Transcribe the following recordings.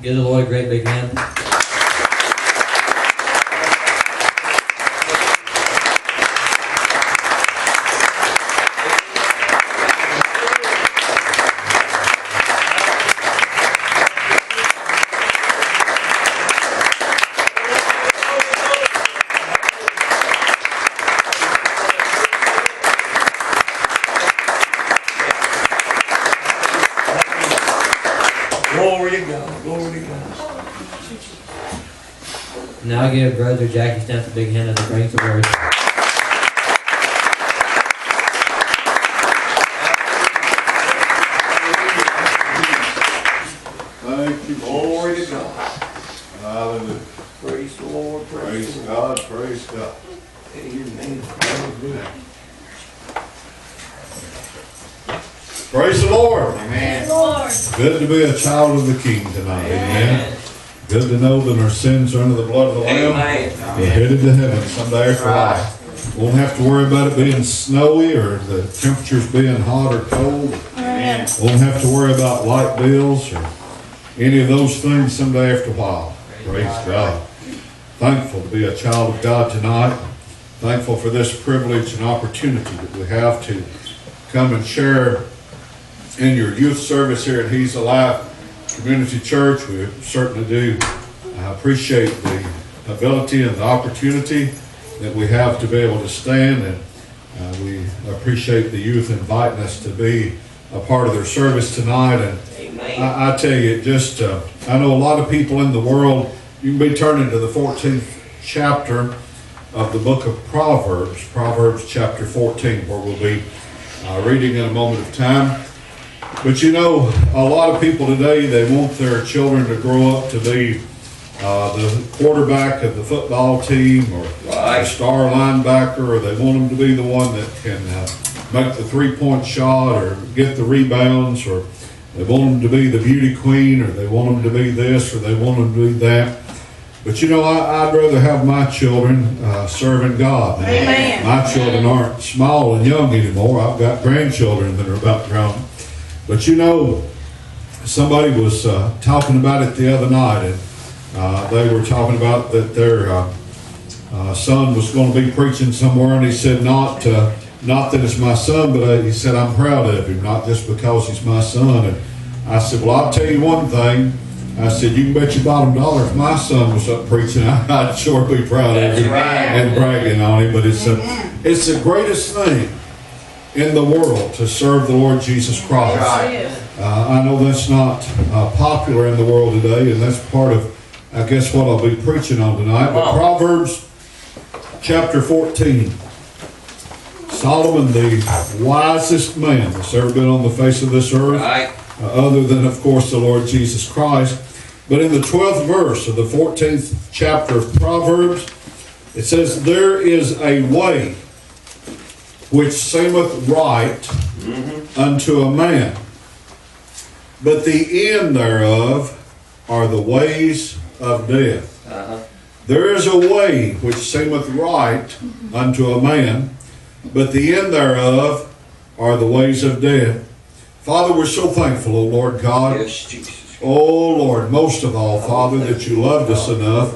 Give the Lord a great big hand. Glory to God. Glory to God. Now give Brother Jackie Stamp a big hand as he brings the word. Thank you. Glory to God. Hallelujah. Praise the Lord. Praise the Lord. God. Praise God. Amen. Praise the Lord. Amen. Lord. Good to be a child of the King tonight. Amen. Good to know that our sins are under the blood of the Lamb. Amen. We're headed to heaven someday after life. Won't have to worry about it being snowy or the temperatures being hot or cold. Amen. Won't have to worry about light bills or any of those things someday after a while. Praise God. Thankful to be a child of God tonight. Thankful for this privilege and opportunity that we have to come and share in your youth service here at He's Alive Community Church. We certainly do appreciate the ability and the opportunity that we have to be able to stand, and we appreciate the youth inviting us to be a part of their service tonight. And I tell you, just I know a lot of people in the world. You can be turning to the 14th chapter of the book of Proverbs, Proverbs chapter 14, where we'll be reading in a moment of time. But you know, a lot of people today, they want their children to grow up to be the quarterback of the football team, or a star linebacker, or they want them to be the one that can make the three-point shot or get the rebounds, or they want them to be the beauty queen, or they want them to be this, or they want them to be that. But you know, I'd rather have my children serving God. Amen. My children aren't small and young anymore. I've got grandchildren that are about grown. But you know, somebody was talking about it the other night, and they were talking about that their son was going to be preaching somewhere, and he said, not that it's my son, but he said, I'm proud of him, not just because he's my son. And I said, well, I'll tell you one thing. I said, you can bet your bottom dollar if my son was up preaching, I'd sure be proud of him and bragging on him. But it's the greatest thing in the world to serve the Lord Jesus Christ. I know that's not popular in the world today, and that's part of, I guess, what I'll be preaching on tonight. But Proverbs chapter 14. Solomon, the wisest man that's ever been on the face of this earth, other than, of course, the Lord Jesus Christ. But in the 12th verse of the 14th chapter of Proverbs, it says, there is a way which seemeth right unto a man, but the end thereof are the ways of death. There is a way which seemeth right unto a man, but the end thereof are the ways of death. Father, we're so thankful, O Lord God. Yes, Jesus. Oh Lord, most of all, Father, that you loved us enough.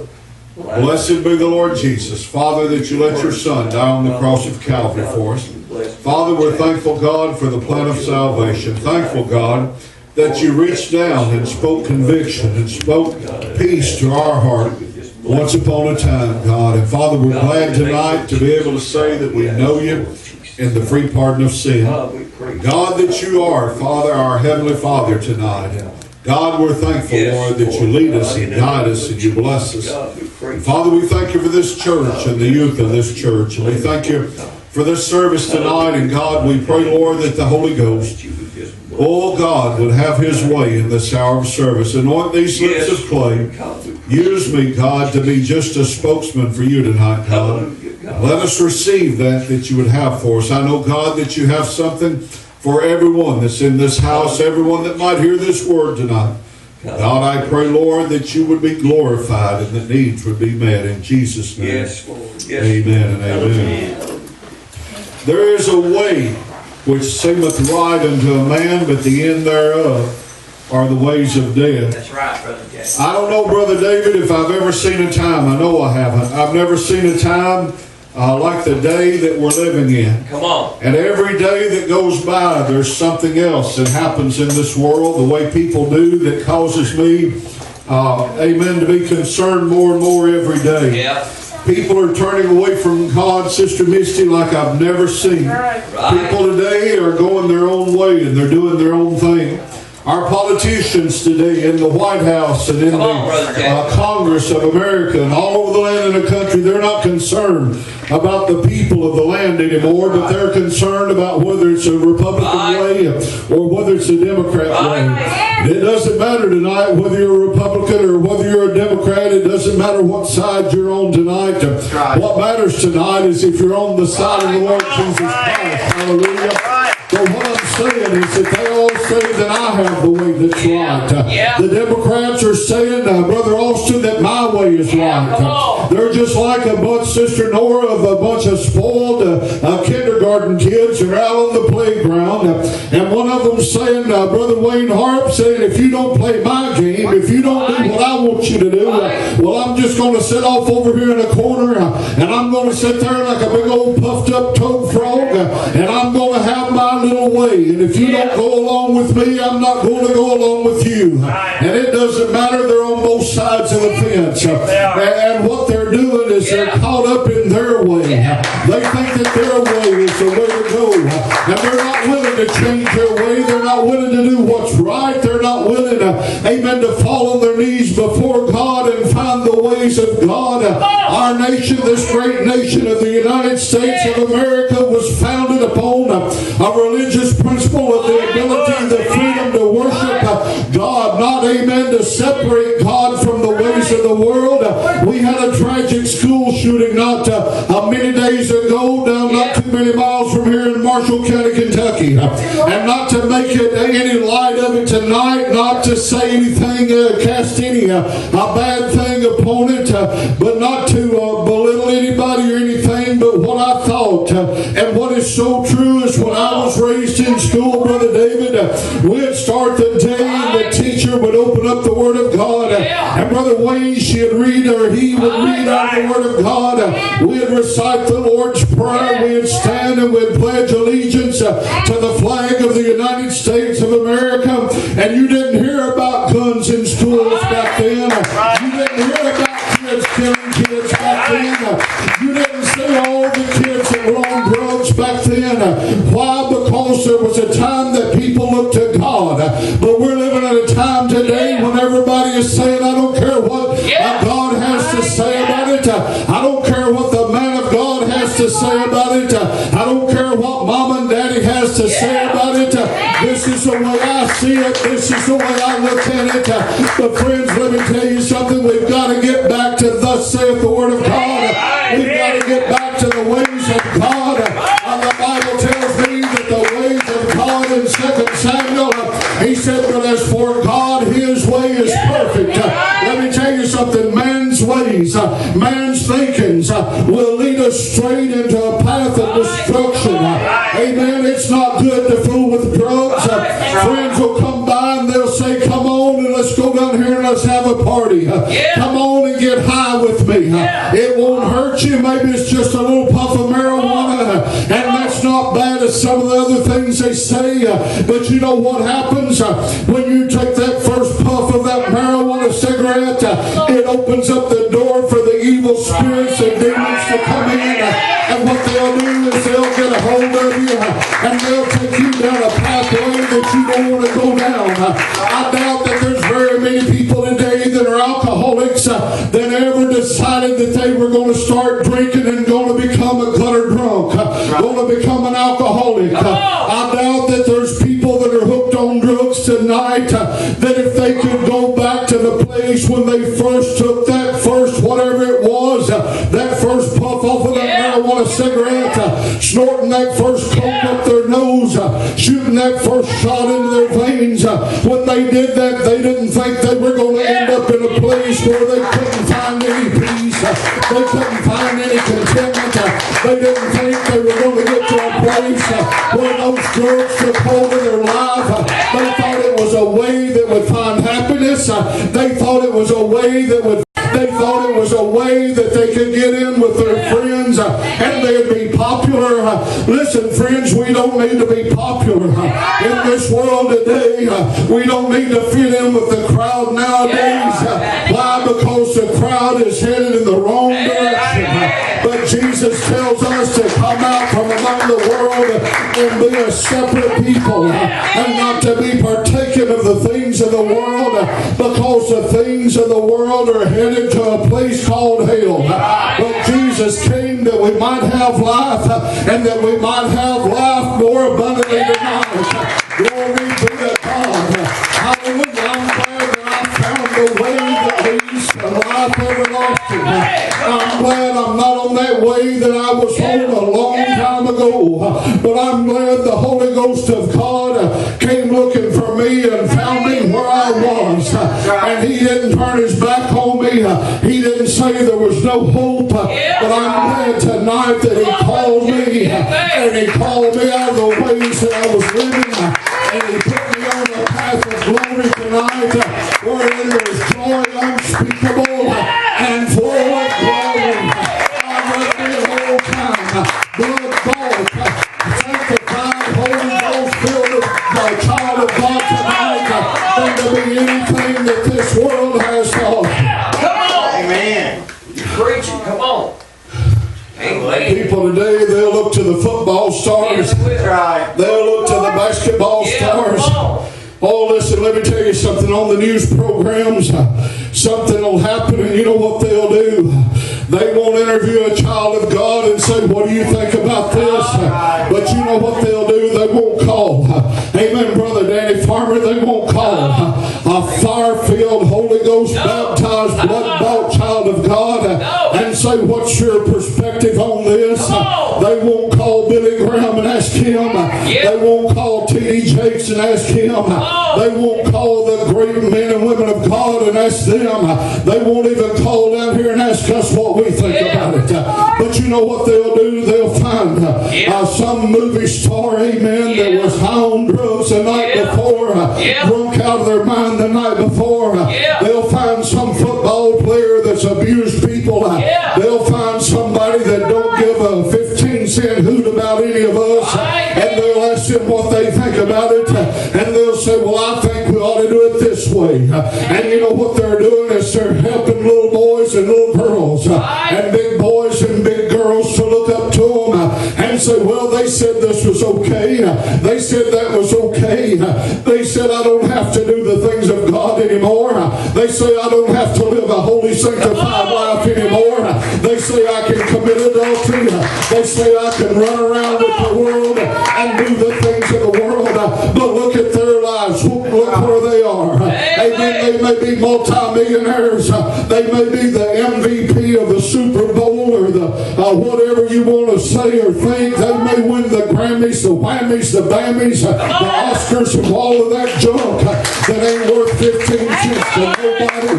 Blessed be the Lord Jesus. Father, that you let your Son die on the cross of Calvary for us. Father, we're thankful, God, for the plan of salvation. Thankful, God, that you reached down and spoke conviction and spoke peace to our heart once upon a time, God. And Father, we're glad tonight to be able to say that we know you in the free pardon of sin. God, that you are, Father, our Heavenly Father tonight. And God, we're thankful, Lord, that you lead us and guide us and you bless us. And Father, we thank you for this church and the youth of this church. And we thank you for this service tonight. And God, we pray, Lord, that the Holy Ghost, oh God, would have his way in this hour of service. Anoint these lips of clay. Use me, God, to be just a spokesman for you tonight, God. Let us receive that you would have for us. I know, God, that you have something for everyone that's in this house, everyone that might hear this word tonight. God, I pray, Lord, that you would be glorified and that needs would be met in Jesus' name. Yes, Lord. Yes. Amen and amen. There is a way which seemeth right unto a man, but the end thereof are the ways of death. That's right, Brother Jack. I don't know, Brother David, if I've ever seen a time. I know I haven't. I've never seen a time like the day that we're living in. Come on. And every day that goes by, there's something else that happens in this world, the way people do, that causes me, amen, to be concerned more and more every day. Yeah. People are turning away from God, Sister Misty, like I've never seen. Right. People today are going their own way and they're doing their own thing. Our politicians today in the White House and in the Congress of America and all over the land and the country, they're not concerned about the people of the land anymore, but they're concerned about whether it's a Republican way or whether it's a Democrat way. It doesn't matter tonight whether you're a Republican or whether you're a Democrat. It doesn't matter what side you're on tonight. What matters tonight is if you're on the side of the Lord Jesus Christ. Hallelujah. But what I'm saying is that they all say that I have the way that's right. The Democrats are saying, Brother Austin, that my way is right. They're just like a bunch, Sister Nora, of a bunch of spoiled kindergarten kids who are out on the playground. And one of them saying, Brother Wayne Harp, saying, if you don't play my game, if you don't do what I want you to do, well, I'm just going to sit off over here in a corner and I'm going to sit there like a big old puffed up toad frog and I'm going to have my little way. And if you don't go along with me, I'm not going to go along with you. And it doesn't matter. They're on both sides of the fence. And what they're doing is they're caught up in their way. They think that their way is the way to go. And they're not willing to change their way. They're not willing to do what's right. They're not willing to fall on their knees before God and find the ways of God. Our nation, this great nation of the United States of America, was founded upon a religious principle of the ability, the freedom to worship God, not, amen, to separate God from the ways of the world. We had a tragic school shooting not many days ago down not too many miles from here in Marshall County, Kentucky. And not to make it any light of it tonight, not to say anything, cast any bad thing upon it, but not to belittle anybody or anything, but what I thought and what is so true is when I was raised in school, Brother David, we'd start the day and the teacher would open up the Word of God, and Brother Wayne, he would read out the Word of God. We'd recite the Lord's Prayer. We'd stand and we'd pledge allegiance to the flag of the United States of America. And you didn't hear about guns in schools back then. You didn't hear about kids killing kids back then. You didn't see all the kids that were on drugs back then. Why? Because there was a time that people looked to God. But we're living in a time today when everybody is saying, I don't care what God has to say about it. I don't care what the man of God has to say about it. I don't care what mom and daddy has to say about it. This is the way I see it. This is the way I look at it. But friends, let me tell you something. We've got to get back to thus saith the Word of God. We've got to get back to the ways of God. The Bible tells me that the ways of God in 2 Samuel, he said, but as for God, his way is perfect. Let me tell you something. Man's ways, man's thinkings will lead us straight into a path of destruction. Amen. It's not good to fool with drugs. Friends will come by and they'll say, come on and let's go down here and let's have a party. Come on and get high with me. It won't hurt you. Maybe it's just a little puff of marijuana. And that's not bad as some of the other things they say. But you know what happens when you take that first puff of that marijuana cigarette? It opens up the door for the evil spirits and demons to come in. And what they'll do is they'll get a hold of you and they'll take you down a pathway that you don't want to go down. I doubt that there's very many people today that are alcoholics that ever decided that they were going to start drinking and going to become a gutter drunk, going to become an alcoholic. I doubt that there's people that are hooked on drugs tonight that if they could go back to the place when they first took that first whatever it was, that first puff off of that marijuana cigarette, snorting that first coke up their nose, shooting that first shot into their veins, when they did that, they didn't think they were going to end up in a place where they couldn't find any peace, they couldn't find any contentment, they didn't think they were going to get to a place where those drugs took hold of their life. They thought it was a way that would was a way that would, they thought it was a way that they could get in with their friends and they'd be popular. Listen, friends, we don't need to be popular in this world today. We don't need to fit in with the crowd nowadays. Why? Because the crowd is headed in the wrong direction. But Jesus tells us to come out from among the world and be a separate people and not to be partaking of the things of the world, because the things of the world are headed to a place called hell. But Jesus came that we might have life and that we might have life more abundantly tonight. Glory be to God. Hallelujah. I'm glad that I found the way that leads to life everlasting. I'm glad I'm not on that way that I was on a long time ago. But I'm glad the Holy Ghost of God came looking for me and found me where I was. And He didn't turn His back on me. He didn't say there was no hope. But I'm glad tonight that He called me. And He called me out of the ways that I was living. And He put me on the path of glory tonight, wherein there's joy unspeakable and full of glory. I'm ready to be a whole time, blood-bought, sanctified, Holy Ghost filled child of God tonight, than to be anything that this world has to offer. Come on. Amen. You're preaching. Come on. People today, they'll look to the football stars. They'll look to the basketball stars. Oh, listen, let me tell you something. On the news programs, something will happen, and you know what they'll do? They won't interview a child of God and say, what do you think about this? But you know what they'll do? They won't call. Amen, Brother Danny Farmer. They won't call a fire-filled, Holy Ghost baptized, blood-bought child of God and say, what's your perspective on this? They won't call Billy Graham and ask him. They won't call T.D. Jakes and ask him. They won't call the great men and women of God and ask them. They won't even call down here and ask us what we think about it. But you know what they'll do? They'll find some movie star, amen, that was high on drugs the night before, drunk out of their mind the night before. They'll find some football player that's abused people. They'll find somebody that don't give a 15-cent hoot about any of us. And they'll ask them what they think about it. And they'll say, well, I think we ought to do it this way. And you know what they're doing is they're helping little boys and little girls and big boys and big girls to look up to them and say, well, they said this was okay. They said that was okay. They said I don't have to do the things of God anymore. They say I don't have to live a holy, sanctified life anymore. They say I can commit adultery. They say I can run around with the world and do the things of the world. But look at their lives. Look where they are. Amen. They may be multi-millionaires. They may be the MVP of the Super Bowl or the whatever you want to say or think. They may win the Grammys, the Whammies, the Bammies, the Oscars, and all of that junk that ain't worth 15 cents to nobody.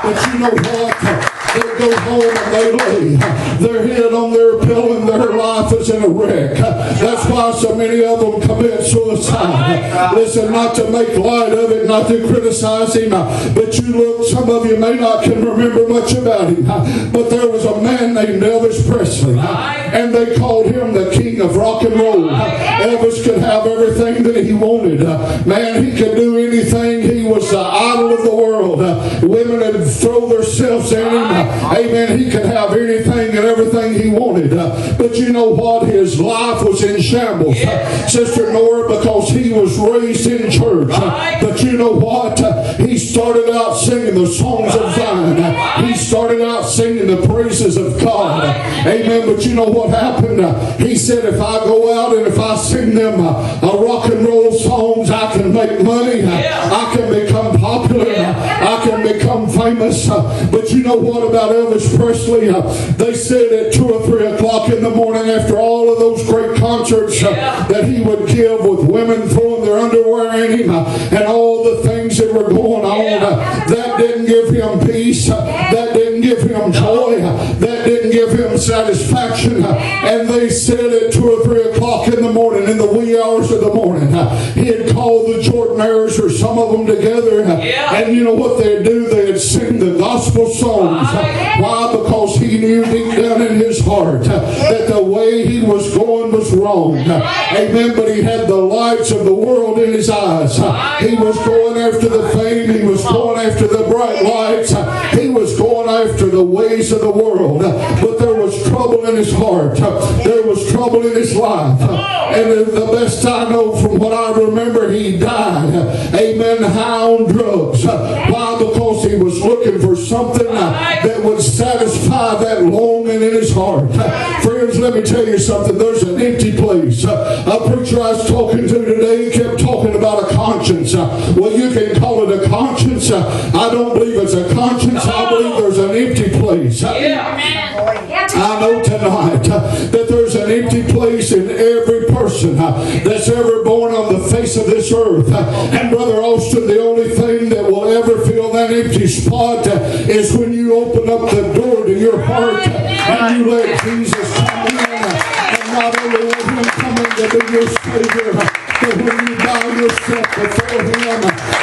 But you know what? They go home and they lay their head on their pillow and their life is in a wreck. That's why so many of them commit suicide. Listen, not to make light of it, not to criticize him, but you look, some of you may not can remember much about him, but there was a man named Elvis Presley, and they called him the king of rock and roll. Elvis could have everything that he wanted. Man, he could do anything. He was the idol of the world. Women would throw themselves in him. Amen. He could have anything and everything he wanted. But you know what? His life was in shambles, Sister Nora, because he was raised in church. But you know what? He started out singing the songs of Zion. He started out singing the praises of God. Amen. But you know what happened? He said, if I go out and if I sing them rock and roll songs, I can make money. I can become popular. I can become famous. But you know what about Elvis Presley? They said at 2 or 3 o'clock in the morning, after all of those great concerts that he would give with women throwing their underwear in him and all the things that were going on, that didn't give him peace. That didn't give him joy. That didn't give him satisfaction. And they said at 2 or 3 o'clock in the morning, in the wee hours of the morning, he had called the Jordanaires or some of them together. And you know what they'd do? They'd sing the gospel songs. Why? Because he knew deep down in his heart that the way he was going was wrong. Amen. But he had the lights of the world in his eyes. He was going after the fame. He was going after the bright lights. He was going after the ways of the world. But there was trouble in his heart. There was trouble in his life. And the best I know from what I remember, he died. Amen. High on drugs. Why? Because he was looking for something that would satisfy that longing in his heart. Friends, let me tell you something. There's an empty place. A preacher I was talking to today kept talking about a conscience. Well, you can call it a conscience. I don't believe it's a conscience. I believe there's an empty place. I know tonight that there's an empty place in every person that's ever born on the face of this earth. And Brother Austin, the only thing that will ever fill that empty spot is when you open up the door to your heart and you let Jesus come in, and not only let him come in to be your Savior, but when you bow yourself before him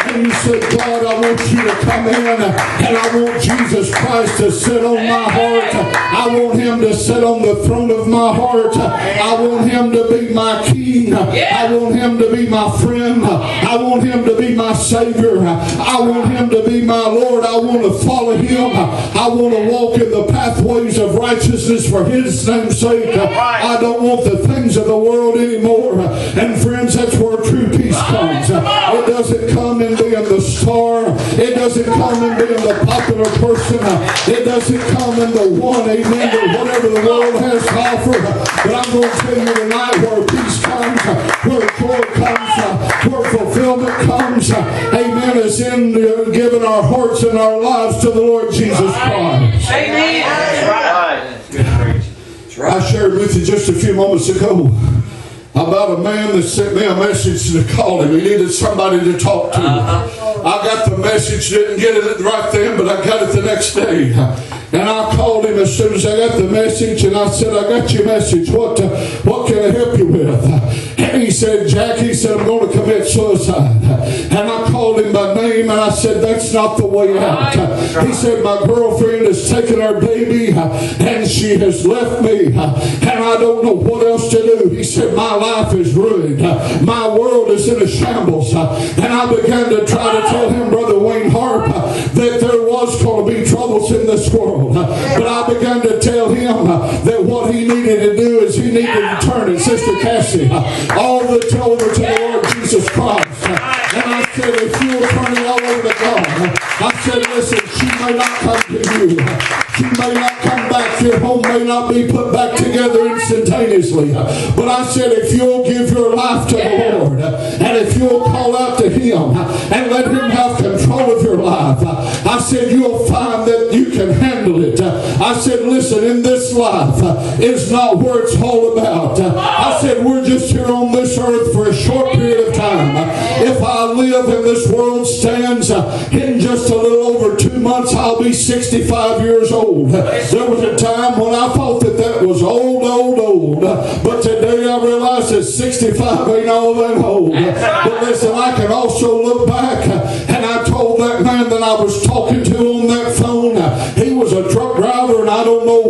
and you say, God, I want you to come in, and I want Jesus Christ to sit on my heart. I want him to sit on the throne of my heart. I want him to be my king. I want him to be my friend. I want him to be my Savior. I want him to be my Lord. I want to follow him. I want to walk in the pathways of righteousness for his name's sake. I don't want the things of the world anymore. And friends, that's where true peace comes. It doesn't come in being the star. It doesn't come in being the popular person. It doesn't come in the one, amen, that whatever the world has to offer. But I'm going to tell you tonight where peace comes, where joy comes, where fulfillment comes, amen, is in giving our hearts and our lives to the Lord Jesus Christ. Amen. That's right. I shared with you just a few moments ago about a man that sent me a message to call him. He needed somebody to talk to. I got the message, didn't get it right then, but I got it the next day. And I called him as soon as I got the message, and I said, I got your message. What can I help you with? And he said, Jack, he said, I'm going to commit suicide. And I called him by name, and I said, that's not the way out. He said, my girlfriend has taken our baby, and she has left me, and I don't know what else to do. He said, my life is ruined. My world is in a shambles. And I began to try to tell him, Brother Wayne Harp, that there was going to be troubles in this world. But I began to tell him that what he needed to do is he needed to turn it, Sister Cassie, all the over to the Lord Jesus Christ. And I said, if you'll turn it all over to God, I said, listen, she may not come to you. She may not come back. Your home may not be put back together instantaneously. But I said, if you'll give your life to the Lord, and if you'll call out to him, and let him have control of your life, I said, you'll find that you can handle it. I said, listen, in this life is not where it's all about. I said, we're just here on this earth for a short period of time. If I live and this world stands, in just a little over 2 months, I'll be 65 years old. There was a time when I thought that was old. But today I realize that 65 ain't all that old. But listen, I can also look back, and I told that man that I was talking to on that phone, he was a truck driver, and I don't know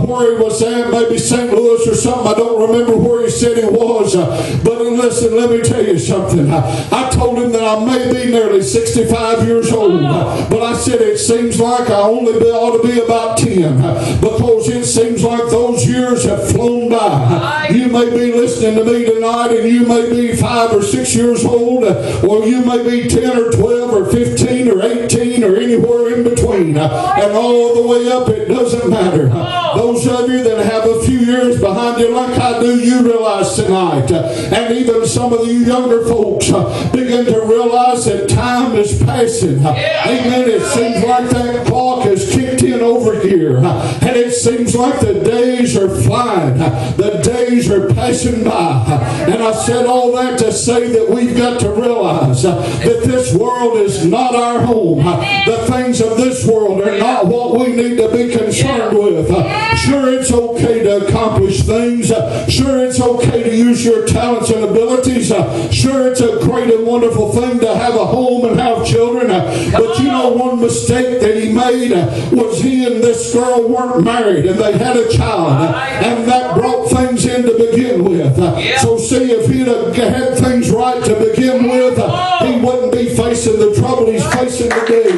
where he was at, maybe St. Louis or something. I don't remember where he said he was. But listen, let me tell you something. I told him that I may be nearly 65 years old, but I said it seems like I only ought to be about 10, because it seems like those years have flown by. You may be listening to me tonight, and you may be 5 or 6 years old, or you may be 10 or 12 or 15 or 18 or anywhere in between, and all the way up, it doesn't matter. Those of you that have a few years behind you like I do, you realize tonight, and even some of you younger folks begin to realize that time is passing. Amen. It seems like that clock has kicked in over here, and it seems like the days are flying. The days are passing by. And I said all that to say that we've got to realize that this world is not our home. The things of this world are not what we need to be concerned with. Sure, it's okay to accomplish things. Sure, it's okay to use use your talents and abilities. Sure, it's a great and wonderful thing to have a home and have children. But you know, one mistake that he made was he and this girl weren't married and they had a child. And that brought things in to begin with. So see, if he'd have had things right to begin with, he wouldn't be facing the trouble he's facing today.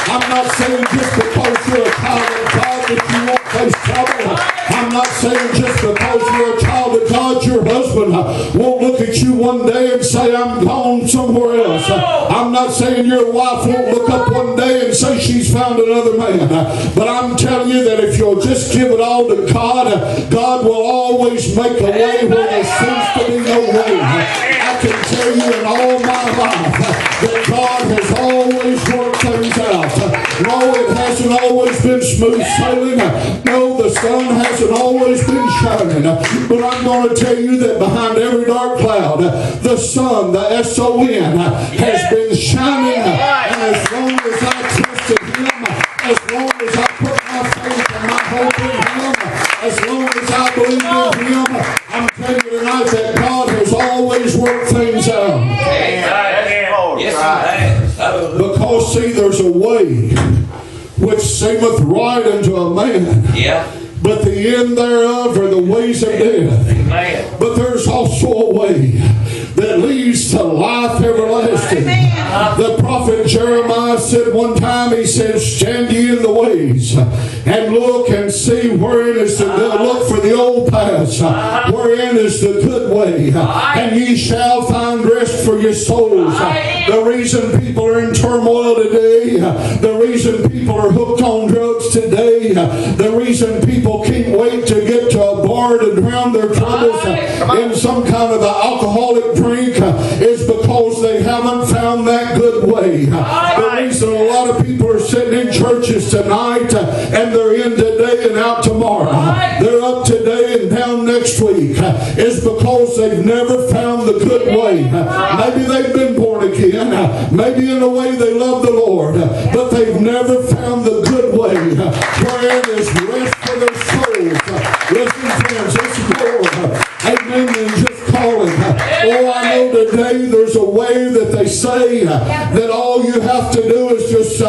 I'm not saying just because you're a child of God that you won't face trouble. I'm not saying just because you're a child of God, your husband won't look at you one day and say, I'm gone somewhere else. I'm not saying your wife won't look up one day and say she's found another man. But I'm telling you that if you'll just give it all to God, God will always make a way where there seems to be no way. I can tell you in all my life that God has always worked things out. No, it hasn't always been smooth sailing. No, the sun hasn't always been shining. But I'm going to tell you that behind every dark cloud, the sun, the S-O-N, has been shining. And as long as I trusted Him, as long as I put my faith and my hope in Him, as long as I believe in Him, I'm telling you tonight that God has always worked things out. Because see, there's a way which seemeth right unto a man, but the end thereof are the ways of death. But there's also a way that leads to life everlasting. The prophet Jeremiah said one time, he said, stand ye in the ways and look and see wherein is the good. Look for the old paths, wherein is the good way, and ye shall find rest for your souls. The reason people are in turmoil today, the reason people are hooked on drugs today, the reason people can't wait to get to a bar to drown their troubles in some kind of an alcoholic drink is because they haven't found that good way. The reason a lot of people are sitting in churches tonight and they're in today and out tomorrow, they're up today and down next week, is because they've never found the good way. Maybe they've been born again, maybe in a way they love the Lord, but they've never found the good way wherein is rest for their souls. Listen, friends, it's more, amen, than just calling. Oh, I know today there's a way that they say that all you have to do is just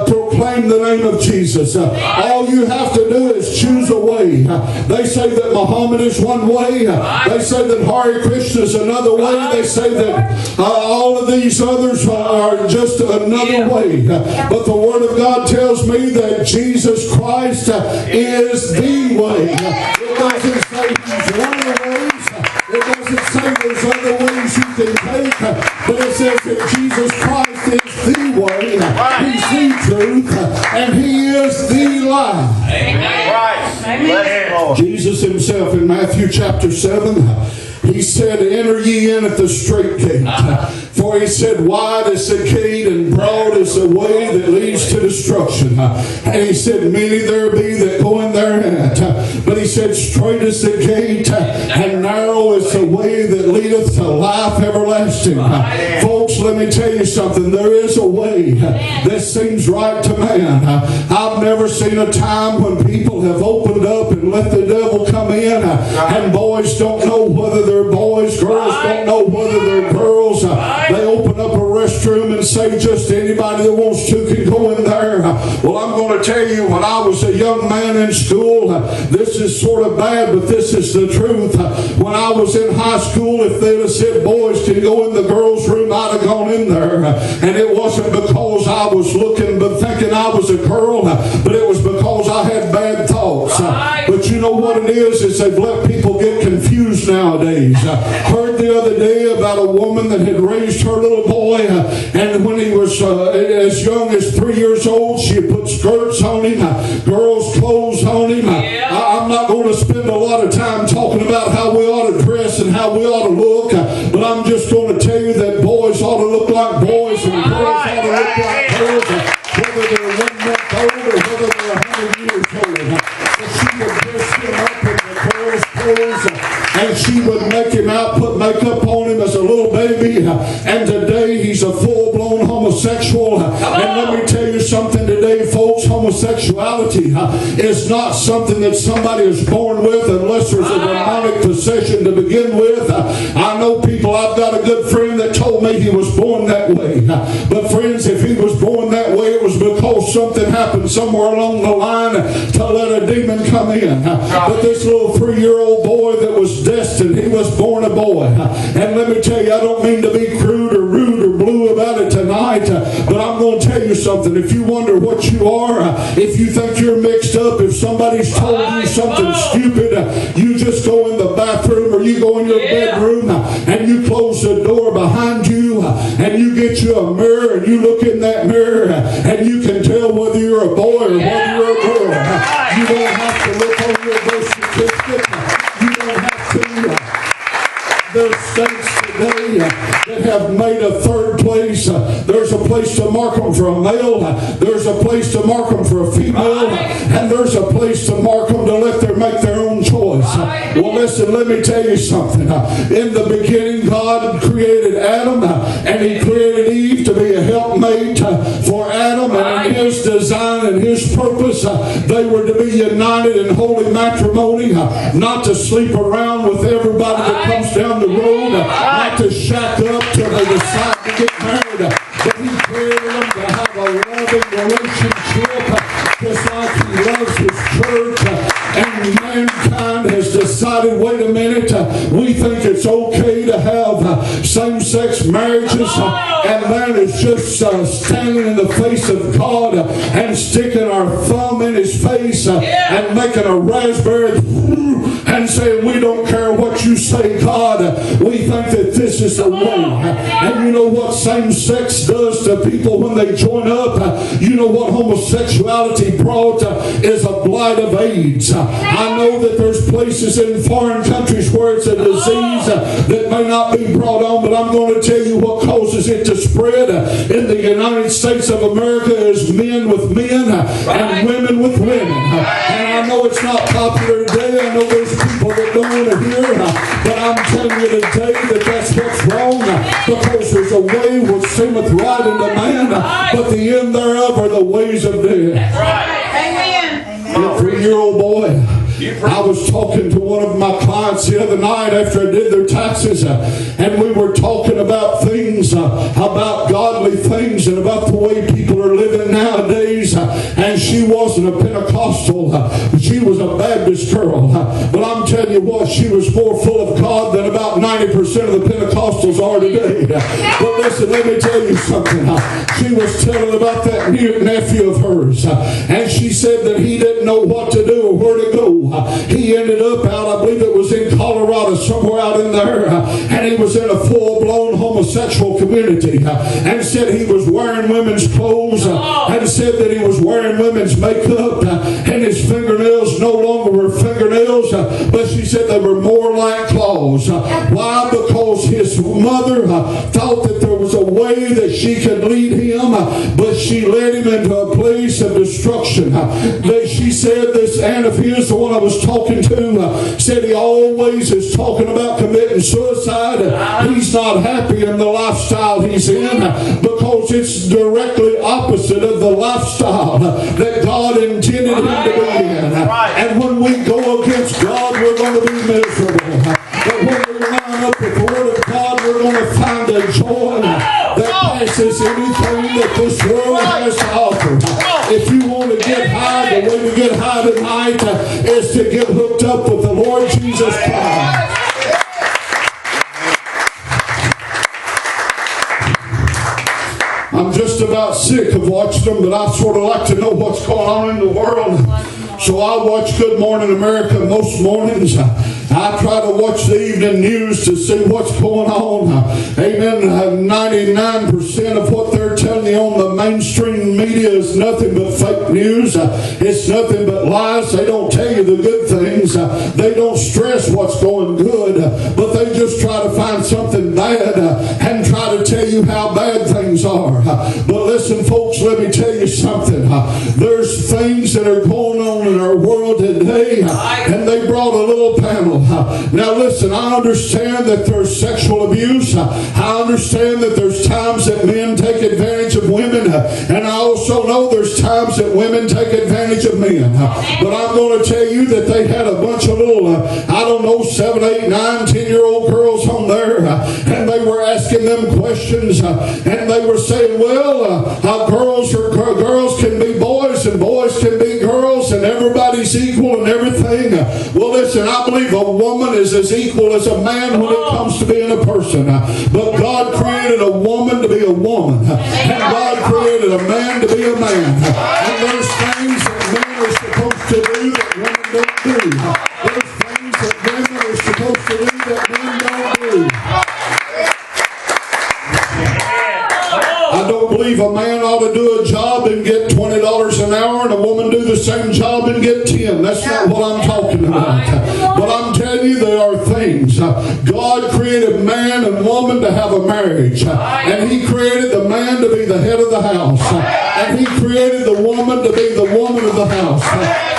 proclaim the name of Jesus. All you have to do is choose a way. They say that Muhammad is one way. They say that Hare Krishna is another way. They say that all of these others are just another way. But the Word of God tells me that Jesus Christ is the way. It doesn't say He's one of the ways. It doesn't say there's other ways you can take, but it says that Jesus Christ is the way, He's the truth, and He is the life. Amen. Jesus Himself in Matthew chapter 7, He said, enter ye in at the strait gate. For He said, wide is the gate and broad is the way that leads to destruction. And He said, many there be that go in thereat. But He said, straight is the gate and narrow is the way that leadeth to life everlasting. Folks, let me tell you something. There is a way that seems right to man. I've never seen a time when people have opened up and let the devil come in, and boys don't know whether they're boys, girls don't know whether they're girls. They open up a restroom and say just anybody that wants to can go in there. Well, I'm going to tell you, when I was a young man in school, this is sort of bad, but this is the truth. When I was in high school, if they'd have said boys can go in the girls' room, I'd have gone in there. And it wasn't because I was looking but thinking I was a girl, but it was because I had bad thoughts. But you know what it is they've let people get confused nowadays. I heard the other day about a woman that had raised her little boy, and when he was as young as 3 years old, she had put skirts on him, girls' clothes on him. I'm not going to spend a lot of time talking about how we ought to dress and how we ought to look, but I'm just going to tell you that boys ought to look like boys and girls ought to look like girls, whether they're 1 month old or whether they're 100 years old. So she would dress him up in the girls' clothes, and she would make him out, put makeup on him as a little baby, and today he's a full-blown homosexual. And let me tell you something today, folks, homosexuals homosexuality is not something that somebody is born with unless there's a demonic possession to begin with. I know people, I've got a good friend that told me he was born that way. But friends, if he was born that way, it was because something happened somewhere along the line to let a demon come in. But this little 3-year-old boy that was destined, he was born a boy. And let me tell you, I don't mean to be crude or rude or blue about it tonight, but I'm going to tell you something. If you wonder what you are, if you think you're mixed up, if somebody's told you something stupid, you just go in the bathroom or you go in your bedroom and you close the door behind you and you get you a mirror and you look in that mirror and you can tell whether you're a boy or whether you're a girl. You don't have to look on your birth certificate. You don't have to. There's states today that have made a third place. There's a place to mark them for a male. There's a place to mark them for a female. And there's a place to mark them to let them make their own choice. Well, listen, let me tell you something. In the beginning, God created Adam and He created Eve to be a helpmate for Adam. And in His design and His purpose, they were to be united in holy matrimony, not to sleep around with everybody that comes down the road, not to shack up till they decide to get married, but He created them to have a loving relationship, just like He loves His church. And mankind has decided, wait a minute, we think it's okay to have same-sex marriages, and that is just standing in the face of God and sticking our thumb in His face and making a raspberry and saying, we don't care what you say, God, we think that this is the way. And you know what same-sex does to people when they join up? You know what homosexuality brought is a blight of AIDS. I know that there's places in foreign countries where it's a disease that may not be brought on, but I'm going to tell you what causes it to spread in the United States of America is men with men and women with women. And I know it's not popular today. I know there's people that don't want to hear it, but I'm telling you today that that's what's wrong, because there's a way which seemeth right unto man, but the end thereof are the ways of death. Amen. A 3-year-old boy. I was talking to one of my clients the other night after I did their taxes, and we were talking about things, about godly things, and about the way people are living nowadays. And she wasn't a Pentecostal, she was a Baptist girl. But I'm telling you what, she was more full of God than about 90% of the Pentecostals are today. But listen, let me tell you something. She was telling about that nephew of hers, and she said that he didn't know what to do or where to go. He ended up out, I believe it was in Colorado, somewhere out in there, and he was in a full-blown homosexual community, and said he was wearing women's clothes, and said that he was wearing women's makeup, and his fingernails no longer were fingernails, but she said they were more like claws. Why? Because his mother thought that there was a way that she could lead him, but she led him into a place of destruction. She said this aunt of his, the one I was talking to, said he always is talking about committing suicide. He's not happy in the lifestyle he's in because it's directly opposite of the lifestyle that God intended him to be in. And when we go against God, we're going to be miserable. But when we line up with the Word of God, we're going to find a joy that passes anything that this world has to offer. If you want to get high, the way to get high tonight is to get hooked up with the Lord Jesus Christ. I'm just about sick of watching them, but I sort of like to know what's going on in the world. So I watch Good Morning America most mornings. I try to watch the evening news to see what's going on. Amen. 99% of what they're telling you on the mainstream media is nothing but fake news. It's nothing but lies. They don't tell you the good things. They don't stress what's going good, but they just try to find something bad and try to tell you how bad things are. But listen, folks, let me tell you something. There's things that are going on in our world today, and they brought a little panel. Now listen, I understand that there's sexual abuse. I understand that there's times that men take advantage of women, and I also know there's times that women take advantage of men. But I'm going to tell you that they had a bunch of little, 7, 8, 9, 10-year-old girls on there, and they were asking them questions, and they were saying, girls can be boys and boys can be girls, and everybody's equal and everything. Well, listen, I believe a woman is as equal as a man when it comes to being a person. But God created a woman to be a woman, and God created a man to be a man. And there's things that men are supposed to do that women don't do. There's things that women are supposed to do that men don't do. I don't believe a man ought to do a job and get $20 an hour and a woman do the same job and get 10. That's not what I'm talking about. But I'm telling you, there are things. God created man and woman to have a marriage. And He created the man to be the head of the house. And He created the woman to be the woman of the house.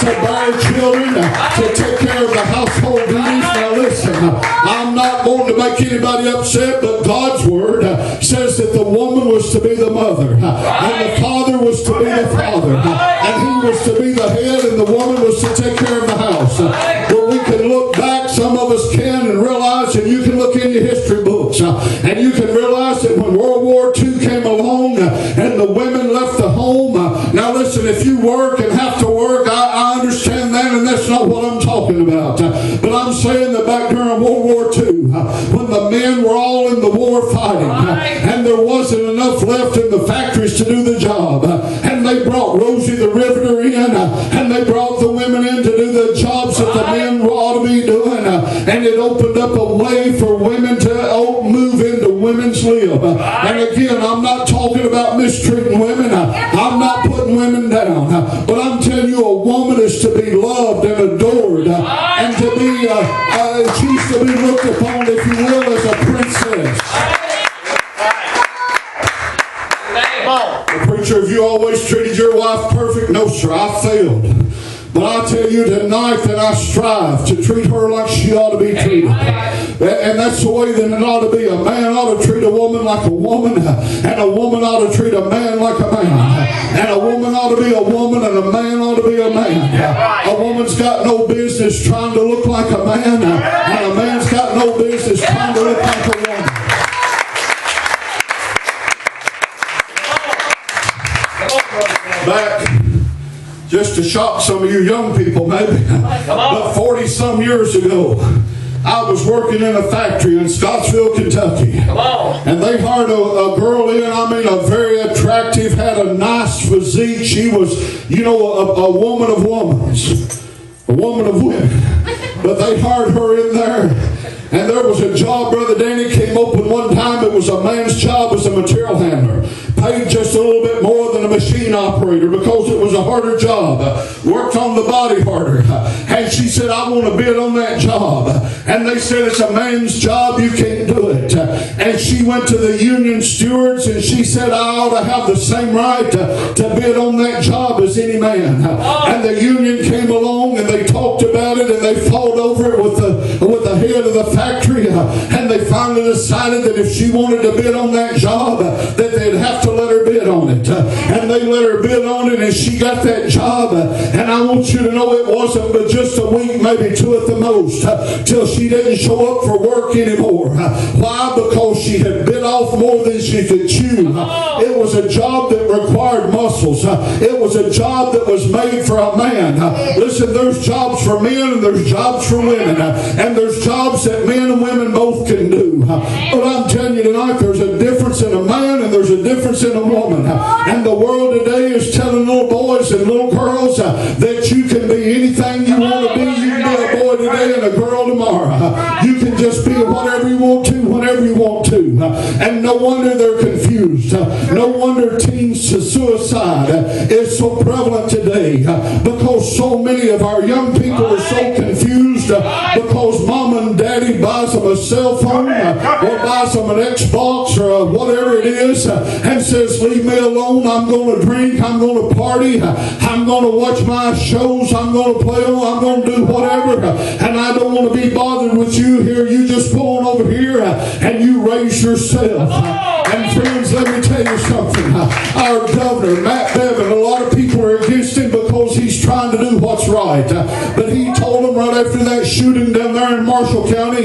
To bear children, to take care of the household duties. Now listen, I'm not going to make anybody upset, but God's Word says that the woman was to be the mother, and the father was to be the father, and he was to be the head, and the woman was to take care of the house. But we can look back, some of us can, and realize, and you can look in your history books, and you can realize that when World War II came along, and the women left the home, now listen, if you work and have to work, I understand that, and that's not what I'm talking about. But I'm saying that back during World War II, when the men were all in the war fighting, and there wasn't enough left in the factories to do the job, and they brought Rosie the Riveter in, and they brought the women in to do the jobs that the men ought to be doing, and it opened up a way for women to move into women's lib. And again, I'm not talking about mistreating women. I'm not putting women down. But I'm telling you, a woman is to be loved and adored, and to be, she's to be looked upon, if you will, as a princess. Preacher, have you always treated your wife perfect? No, sir, I failed. But I tell you tonight that I strive to treat her like she ought to be treated. And that's the way that it ought to be. A man ought to treat a woman like a woman, and a woman ought to treat a man like a man. And a woman ought to be a woman, and a man ought to be a man. A woman's got no business trying to look like a man, and a man's got no business trying to look like a woman. Back, just to shock some of you young people maybe, but 40-some years ago, I was working in a factory in Scottsville, Kentucky. And they hired a girl in, a very attractive, had a nice physique. She was, a woman of womans, a woman of women. But they hired her in there. And there was a job, Brother Danny, came open one time. It was a man's job as a material handler. Paid just a little bit more than a machine operator because it was a harder job. Worked on the body harder. And she said, I want to bid on that job. And they said, it's a man's job, you can't do it. And she went to the union stewards and she said, I ought to have the same right to bid on that job as any man. And the union came along and they talked about it and they fought over it with the head of the factory, and they finally decided that if she wanted to bid on that job, that they'd have to let her bid on it. And they let her bid on it, and she got that job. And I want you to know it wasn't but just a week, maybe two at the most, till she didn't show up for work anymore. Why? Because she had bit off more than she could chew. It was a job that required muscles. It was a job that was made for a man. Listen, there's jobs for men and there's jobs for women, and there's jobs that men and women both can do. But I'm telling you tonight, there's a difference in a man and there's a difference in a woman. And the world today is telling little boys and little girls that you can be anything you want to be. You can be a boy today and a girl tomorrow. You can just be whatever you want to, whenever you want to. And no wonder they're confused. No wonder teens to suicide is so prevalent today, because so many of our young people are so confused because mom and daddy buys them a cell phone or buys them an Xbox or whatever it is and says, leave me alone, I'm going to drink, I'm going to party, I'm going to watch my shows, I'm going to play on, I'm going to do whatever, and I don't want to be bothered with you here. You just go on over here and you raise yourself. And friends, let me tell you something. governor, Matt Bevin, a lot of people are against him because he's trying to do what's right. But he told them right after that shooting down there in Marshall County,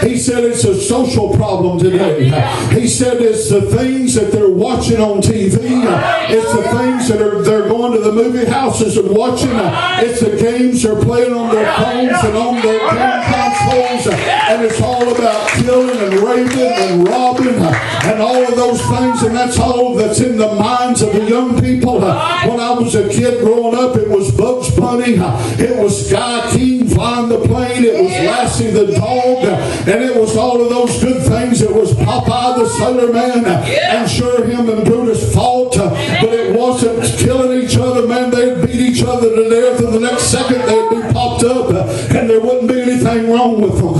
he said it's a social problem today. He said it's the things that they're watching on TV. It's the things that they're going to the movie houses and watching. It's the games they're playing on their phones and on their game consoles. And it's all about killing and raping and robbing and all of those things. And that's all that's in the minds of the young people. When I was a kid growing up, it was Bugs Bunny. It was Sky King flying the plane. It was Lassie the dog. And it was all of those good things. It was Popeye the Sailor Man. And sure, him and Brutus fought. But it wasn't killing each other, man. They'd beat each other to death. And the next second, they'd be popped up. And there wouldn't be anything wrong with them.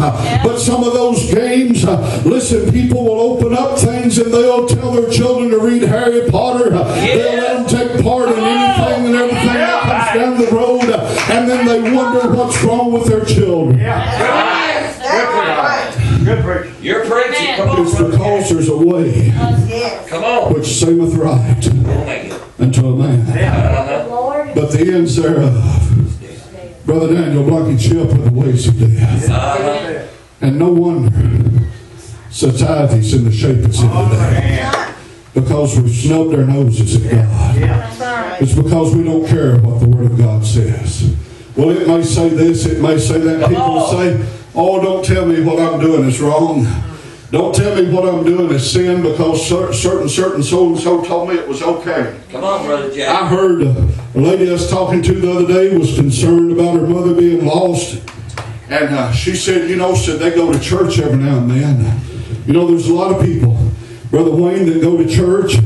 But some of those games, listen, people will open up things and they'll tell their children to read Harry Potter. They'll let them take part in anything and everything that comes down the road. And then they wonder what's wrong with their children. Good preaching. You're preaching. Come on, It's because there's a way come on. which seemeth right unto a man, but the ends thereof, Brother Daniel, blockage up with the ways of death. And no wonder society's in the shape it's in today. Because we've snubbed our noses at God. It's because we don't care what the Word of God says. Well, it may say this, it may say that. People say, oh, don't tell me what I'm doing is wrong. Don't tell me what I'm doing is sin because certain so-and-so told me it was okay. Come on, Brother Jack. I heard a lady I was talking to the other day was concerned about her mother being lost. And she said, said they go to church every now and then. There's a lot of people, Brother Wayne, that go to church,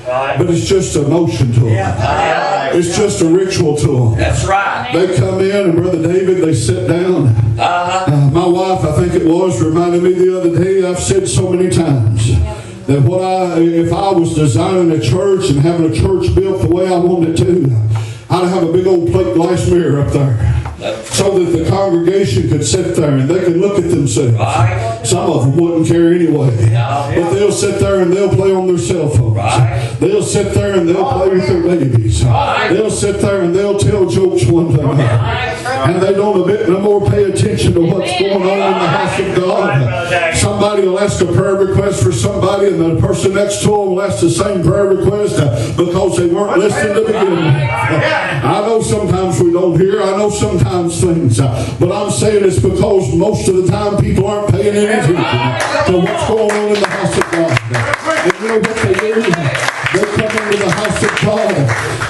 but it's just a motion to them. It's just a ritual to them. That's right. They come in, and Brother David, they sit down. My wife, I think it was, reminded me the other day, I've said so many times that if I was designing a church and having a church built the way I wanted it to, I'd have a big old plate glass mirror up there so that the congregation could sit there and they could look at themselves. Some of them wouldn't care anyway. But they'll sit there and they'll play on their cell phones. They'll sit there and they'll play with their babies. They'll sit there and they'll tell jokes one to another. And they don't a bit no more pay attention to what's going on in the house of God. Somebody will ask a prayer request for somebody and the person next to them will ask the same prayer request because they weren't listening to begin with. I know sometimes we don't hear. I know sometimes things. But I'm saying it's because most of the time people aren't paying any attention to what's going on in the house of God. And you know what they do? They come into the house of God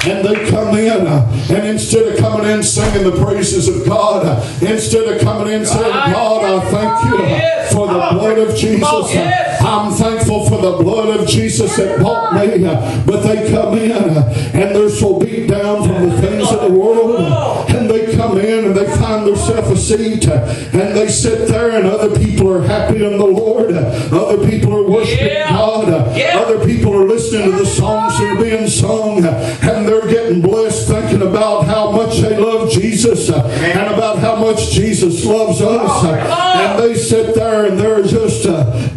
and they come in and instead of coming in singing the praises of God, instead of coming in saying, God, I thank you for the blood of Jesus. I'm thankful for the blood of Jesus that bought me. But they come in and they're so beat down from the things of the world. And they come in and they find themselves a seat and they sit there and other people are happy in the Lord. Other people are worshiping God. Other people are listening to the songs that are being sung and they're getting blessed thinking about how much they love Jesus and about how much Jesus loves us. And they sit there and they're just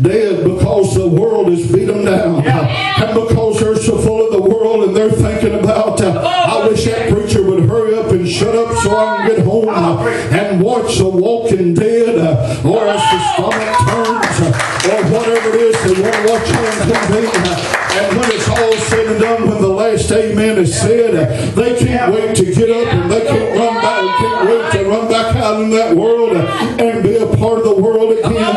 dead because the world has beat them down. And because they're so full of the world and they're thinking about, I wish that preacher would hurry up and shut up so I can get home and watch The Walking Dead or As the Stomach Turns or whatever it is they want to watch on TV. And when it's all said and done, when the last amen is said, they can't wait to get up and they can't run back, can't wait to run back out in that world and be a part of the world again.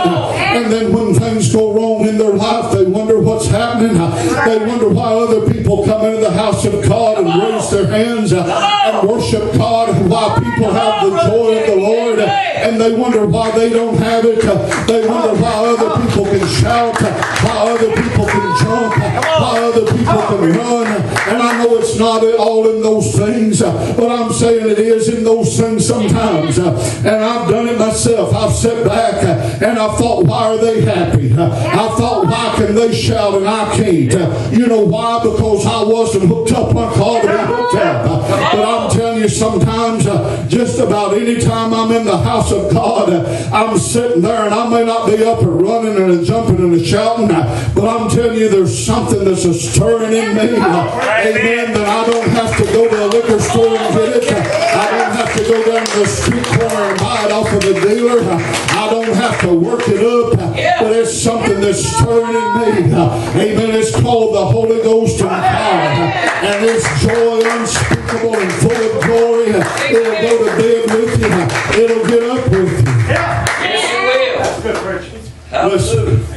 And then when things go wrong in their life, they wonder what's happening. They wonder why other people come into the house of God and raise their hands and worship God, and why people have the joy of the Lord, and they wonder why they don't have it. They wonder why other people can shout, why other people can jump, why other people can run. And I know it's not all in those things, but I'm saying it is in those things sometimes. And I've done it myself. I've sat back and I've thought, why are they happy? I thought, why can they shout and I can't? You know why? Because I wasn't hooked up like I ought to be hooked up. But I'm telling you, you sometimes, just about any time I'm in the house of God, I'm sitting there and I may not be up and running and jumping and shouting, but I'm telling you there's something that's a stirring in me. Amen. That I don't have to go to the liquor store and get it. I don't have to go down to the street corner and buy it off of the dealer. I don't have to work it up. But it's something that's stirring in me. Amen. It's called the Holy Ghost and power. And it's joy unspeakable and full of glory. It'll go to bed with you. It'll get up with you. Yes, it will. That's good preaching.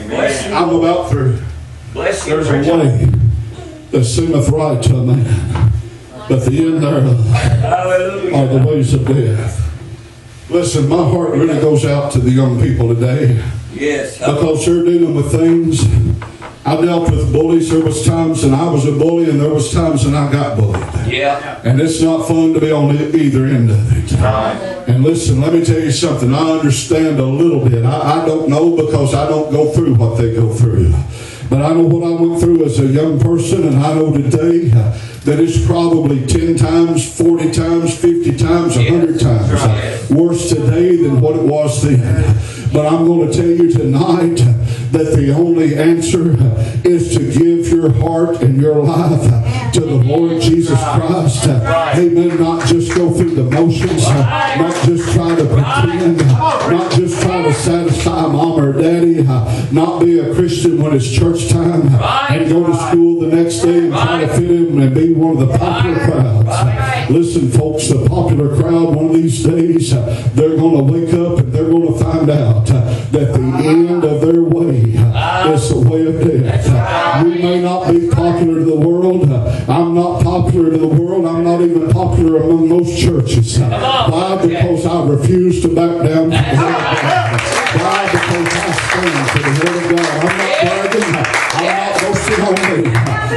Listen, I'm about through. Bless you. There's a way that seemeth right to a man, but the end thereof are the ways of death. Listen, my heart really goes out to the young people today. Yes. Because they're dealing with things. I dealt with bullies. There was times when I was a bully, and there was times when I got bullied. Yeah. And it's not fun to be on either end of it. Right. And listen, let me tell you something. I understand a little bit. I don't know because I don't go through what they go through. But I know what I went through as a young person, and I know today that it's probably 10 times, 40 times, 50 times, 100 times worse today than what it was then. But I'm going to tell you tonight that the only answer is to give your heart and your life to the Lord Jesus Christ. Amen. Not just go through the motions, not just try to pretend, not just try to satisfy mom or daddy, not be a Christian when it's church time, and go to school the next day and try to fit in and be one of the popular crowds. Listen, folks, the popular crowd, one of these days, they're going to wake up and they're going to find out that the end of their way is the way of death. You may not be popular to the world. I'm not popular to the world. I'm not even popular among most churches. Why? Because I refuse to back down to the Word of God. Why? Because I stand for the Word of God. I'm not bragging. I'm not boasting on me.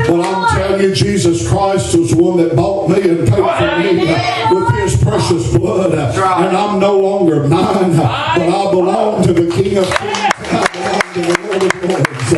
But I'm telling you, Jesus Christ was the one that bought me and paid for me with His precious blood. And I'm no longer mine, but I belong to the King of Kings. I belong to the Lord of Lords.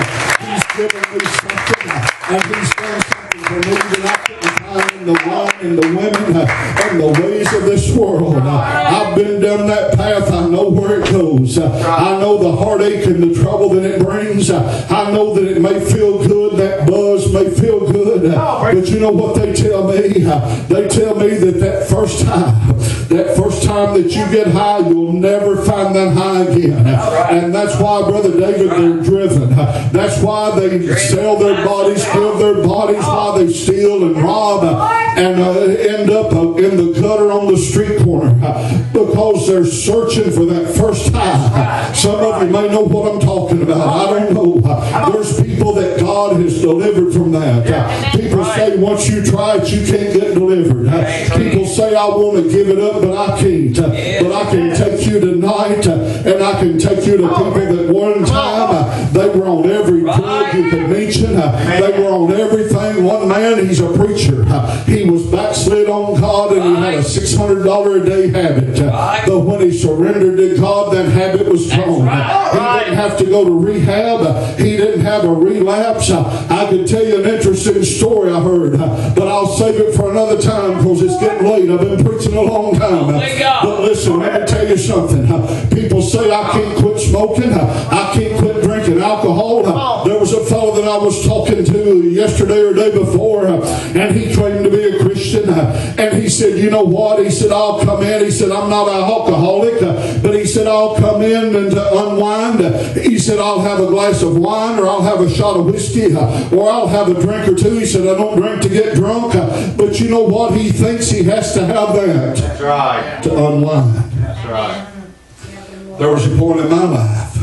He's given me something, and He's done something for me that I couldn't find in the wine and the women and the ways of this world. I've been down that path. I know where it goes. I know the heartache and the trouble that it brings. I know that it may feel good. That buzz may feel good. But you know what they tell me? They tell me that first time that you get high, you'll never find that high again. And that's why, Brother David, they're driven. That's why they sell their bodies, give their bodies, why they steal and rob and end up in the gutter on the street corner because they're searching for that first high. Some of you may know what I'm talking about. I don't know. There's people that God has delivered from that. People say once you try it, you can't get delivered. People say I want to give it up, but I can't. But I can take you tonight, and I can take you to people that one time they were on every drug you could mention. They were on everything. One man, he's a preacher. He was backslid on God, and he had a $600 a day habit. But when he surrendered to God, that habit was gone. He didn't have to go to rehab. He didn't have a relapse. I could tell you an interesting story I heard, but I'll save it for another time because it's getting late. I've been preaching a long time. But listen, let me tell you something. People say I can't quit smoking. I can't quit drinking alcohol. There was a fellow that I was talking to yesterday or day before, and he claimed to be a Christian. And he said, you know what? He said, I'll come in. He said, I'm not an alcoholic, but he said, I'll come in and unwind. He said, I'll have a glass of wine, or I'll have a shot of whiskey, or I'll have a drink or two. He said, I don't drink to get drunk. But you know what? He thinks he has to have that. That's right. To unwind. That's right. There was a point in my life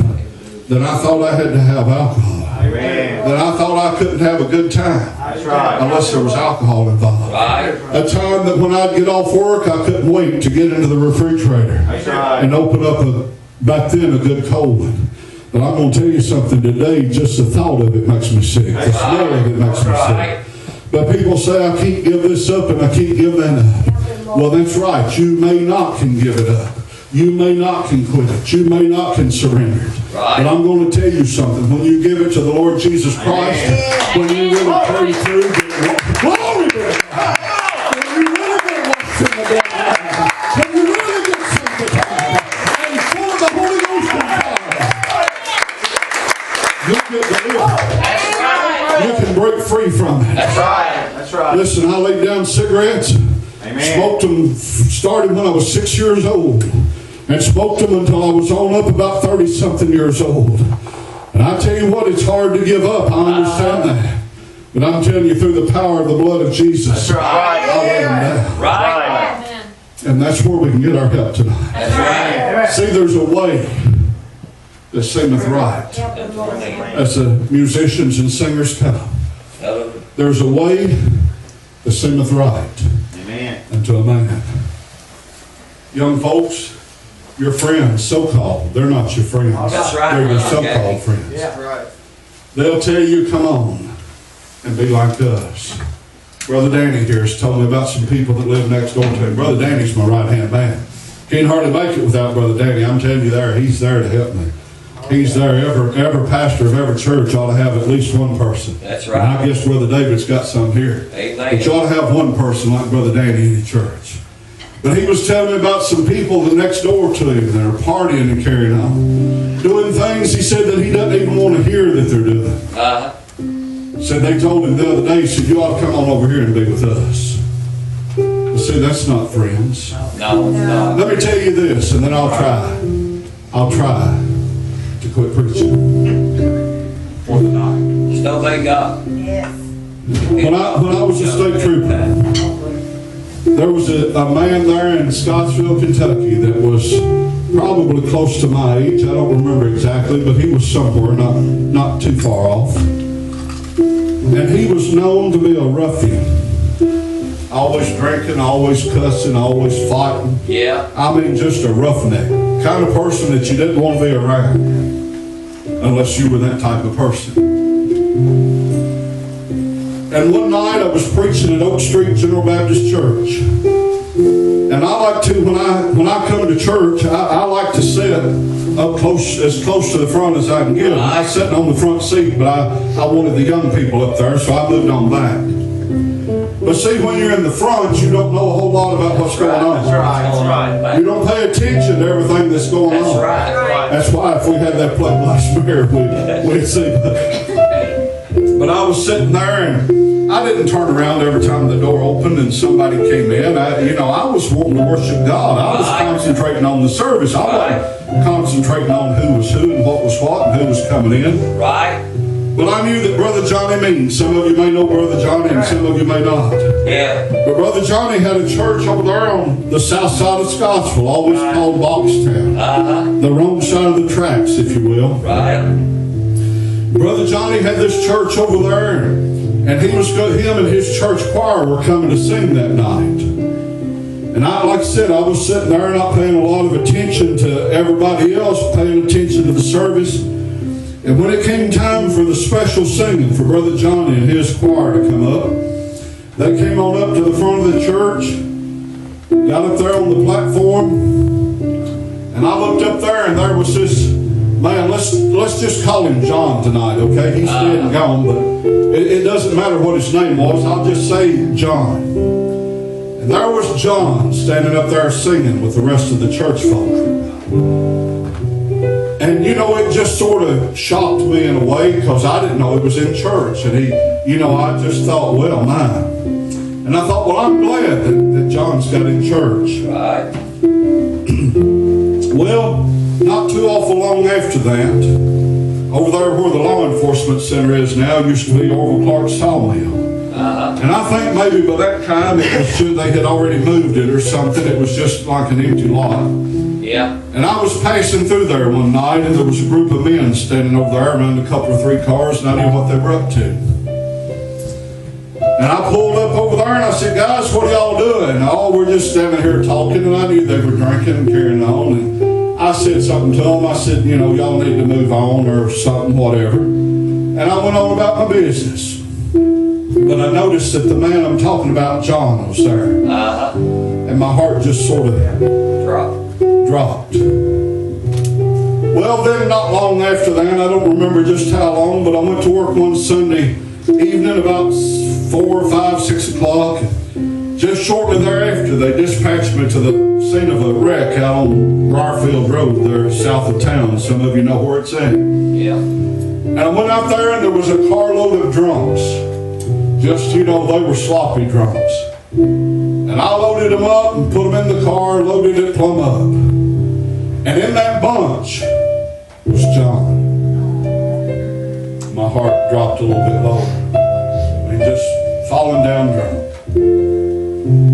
that I thought I had to have alcohol. Amen. That I thought I couldn't have a good time. That's right. Unless there was alcohol involved. Right. A time that when I'd get off work, I couldn't wait to get into the refrigerator That's right. and open up back then a good cold one. But I'm going to tell you something today, just the thought of it makes me sick. The smell of it makes me sick. But people say I can't give this up and I can't give that up. Well, that's right. You may not can give it up. You may not can quit it. You may not can surrender it. But I'm going to tell you something. When you give it to the Lord Jesus Christ, when you really pray through, glory to God. When you really get washed in the blood from it. That's right. That's right. Listen, I laid down cigarettes. Amen. Smoked them, started when I was 6 years old. And smoked them until I was on up about 30-something years old. And I tell you what, it's hard to give up. I understand that. But I'm telling you, through the power of the blood of Jesus, That's right. I'll lay them down. Right. And that's where we can get our help tonight. That's right. See, there's a way that seemeth right. As the musicians and singers come. There's a way that seemeth right. Amen. Unto a man. Young folks, your friends, so-called, they're not your friends. That's right. They're your so-called friends. Yeah, right. They'll tell you, come on, and be like us. Brother Danny here has told me about some people that live next door to him. Brother Danny's my right-hand man. Can't hardly make it without Brother Danny. I'm telling you there, he's there to help me. He's there. Every pastor of every church ought to have at least one person. That's right. And I guess Brother David's got some here. Amen. But you ought to have one person like Brother Danny in your church. But he was telling me about some people that next door to him that are partying and carrying on. Doing things he said that he doesn't even want to hear that they're doing. Said they told him the other day, he said, you ought to come on over here and be with us. I said, that's not friends. No. Let me tell you this, and then I'll try to quit preaching for the night. Just obey God. Yes. When I was a state trooper, there was a man there in Scottsville, Kentucky that was probably close to my age. I don't remember exactly, but he was somewhere not too far off. And he was known to be a ruffian. Always drinking, always cussing, always fighting. Yeah. I mean, just a roughneck. Kind of person that you didn't want to be around unless you were that type of person. And one night I was preaching at Oak Street General Baptist Church. And I like to, when I come to church, I like to sit up close, as close to the front as I can get. I was sitting on the front seat, but I wanted the young people up there, so I moved on back. But see, when you're in the front, you don't know a whole lot about what's going on. That's right. You don't pay attention to everything that's going on. That's right. That's why if we had that plate by spirit, we'd see. But I was sitting there and I didn't turn around every time the door opened and somebody came in. I was wanting to worship God. I was concentrating on the service. I wasn't concentrating on who was who and what was what and who was coming in. Right. But I knew that Brother Johnny means. Some of you may know Brother Johnny and some of you may not. Yeah. But Brother Johnny had a church over there on the south side of Scottsville, always called Boxtown. The wrong side of the tracks, if you will. Right. Brother Johnny had this church over there, and him and his church choir were coming to sing that night. And like I said, I was sitting there not paying a lot of attention to everybody else, paying attention to the service. And when it came time for the special singing for Brother Johnny and his choir to come up, they came on up to the front of the church, got up there on the platform, and I looked up there and there was this man, let's just call him John tonight, okay? He's dead and gone, but it doesn't matter what his name was. I'll just say John. And there was John standing up there singing with the rest of the church folk. And it just sort of shocked me in a way because I didn't know he was in church. And I just thought, well, man. And I thought, well, I'm glad that John's got in church. Right. Well, not too awful long after that, over there where the law enforcement center is now, used to be Orville Clark's sawmill. And I think maybe by that time they had already moved it or something. It was just like an empty lot. Yeah. And I was passing through there one night, and there was a group of men standing over there around a couple or three cars, and I knew what they were up to. And I pulled up over there, and I said, guys, what are y'all doing? Oh, we're just standing here talking, and I knew they were drinking and carrying on. And I said something to them. I said, y'all need to move on or something, whatever. And I went on about my business. But I noticed that the man I'm talking about, John, was there. And my heart just sort of dropped. Well, then not long after that, I don't remember just how long, but I went to work one Sunday evening about 4, 5, 6 o'clock. Just shortly thereafter, they dispatched me to the scene of a wreck out on Briarfield Road there south of town. Some of you know where it's at. Yeah. And I went out there and there was a carload of drunks Just, you know, they were sloppy drunks. And I loaded them up and put them in the car, loaded it plumb up. And in that bunch was John. My heart dropped a little bit lower. He just falling down drunk.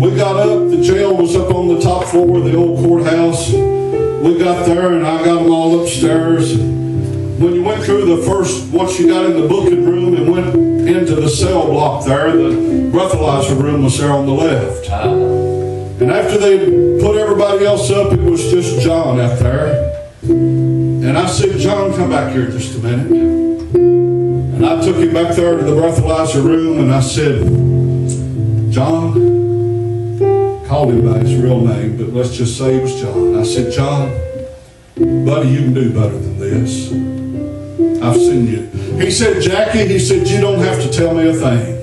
We got up, the jail was up on the top floor of the old courthouse. We got there and I got them all upstairs. When you went through the first, once you got in the booking room and went into the cell block there, the breathalyzer room was there on the left. And after they put everybody else up, it was just John out there. And I said, John, come back here just a minute. And I took him back there to the breathalyzer room and I said, John, called him by his real name, but let's just say it was John. I said, John, buddy, you can do better than this. I've seen you. He said, Jackie, he said, you don't have to tell me a thing.